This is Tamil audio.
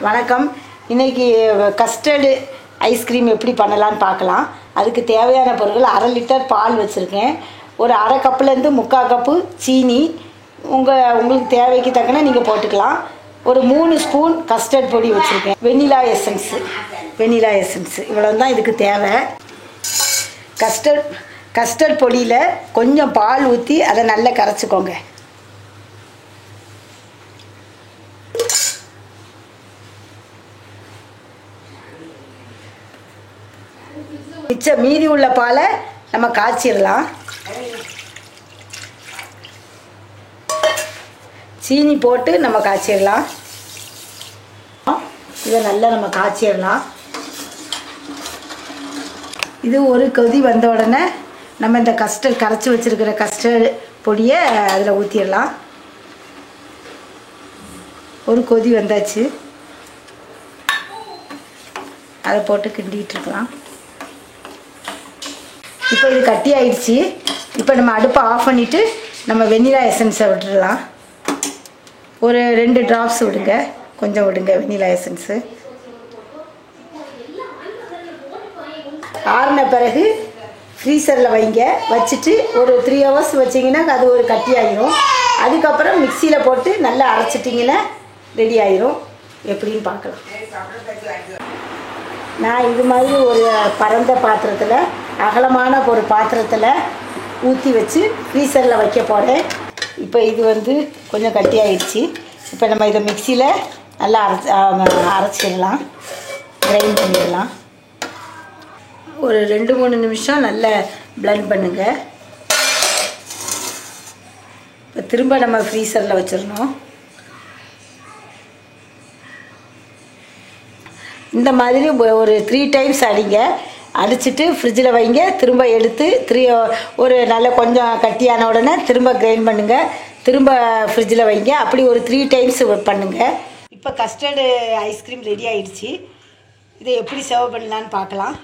வணக்கம். இன்னைக்கு கஸ்டர்டு ஐஸ்கிரீம் எப்படி பண்ணலான்னு பார்க்கலாம். அதுக்கு தேவையான பொருட்கள் 1/2 லிட்டர் பால் வச்சுருக்கேன். ஒரு அரை கப்புலேருந்து 3/4 கப்பு சீனி உங்களுக்கு தேவைக்கு தக்கன நீங்கள் போட்டுக்கலாம். ஒரு 3 ஸ்பூன் கஸ்டர்ட் பொடி வச்சுருக்கேன். வெண்ணிலா எசன்ஸு இவ்வளோ தான் இதுக்கு தேவை. கஸ்டர்ட் பொடியில் கொஞ்சம் பால் ஊற்றி அதை நல்லா கரைச்சிக்கோங்க. மீதி உள்ள பாலை நம்ம காய்ச்சிடலாம். சீனி போட்டு நம்ம காய்ச்சிடலாம். இதை நல்லா நம்ம காய்ச்சிடலாம். இது ஒரு கொதி வந்த உடனே நம்ம இந்த கரைச்சி வச்சுருக்கிற கஸ்டர்ட் பொடியை அதில் ஊற்றிடலாம். ஒரு கொதி வந்தாச்சு, அதை போட்டு கிண்டிகிட்டு இருக்கலாம். இப்போ இது கட்டி ஆயிடுச்சு. இப்போ நம்ம அடுப்பை ஆஃப் பண்ணிவிட்டு நம்ம வெண்ணிலா எசன்ஸை விட்டுடலாம். ஒரு 2 ட்ராப்ஸ் விடுங்க, கொஞ்சம் விடுங்க வெண்ணிலா எசன்ஸு. ஆறின பிறகு ஃப்ரீசரில் வைங்க. வச்சுட்டு ஒரு 3 ஹவர்ஸ் வச்சிங்கன்னா அது ஒரு கட்டி ஆகிரும். அதுக்கப்புறம் மிக்சியில் போட்டு நல்லா அரைச்சிட்டிங்கன்னா ரெடி ஆகிரும். எப்படின்னு பார்க்கலாம். நான் இது மாதிரி ஒரு பரந்த பாத்திரத்தில், அகலமான ஒரு பாத்திரத்தில் ஊற்றி வச்சு ஃப்ரீசரில் வைக்க போகிறேன். இப்போ இது கொஞ்சம் கட்டி ஆகிடுச்சு. இப்போ நம்ம இதை மிக்சியில் நல்லா அரைச்சிடலாம், கிரைண்ட் பண்ணிடலாம். ஒரு 2-3 நிமிஷம் நல்லா பிளெண்ட் பண்ணுங்கள். இப்போ திரும்ப நம்ம ஃப்ரீசரில் வச்சிடணும். இந்த மாதிரி ஒரு 3 டைம்ஸ் அடிங்க. அடிச்சுட்டு ஃப்ரிட்ஜில் வைங்க. திரும்ப எடுத்து ஒரு நல்ல கொஞ்சம் கட்டியான உடனே திரும்ப கிரைண்ட் பண்ணுங்கள். திரும்ப ஃப்ரிட்ஜில் வைங்க. அப்படி ஒரு 3 டைம்ஸ் பண்ணுங்கள். இப்போ கஸ்டர்டு ஐஸ்கிரீம் ரெடி ஆகிடுச்சு. இதை எப்படி சர்வ் பண்ணலான்னு பார்க்கலாம்.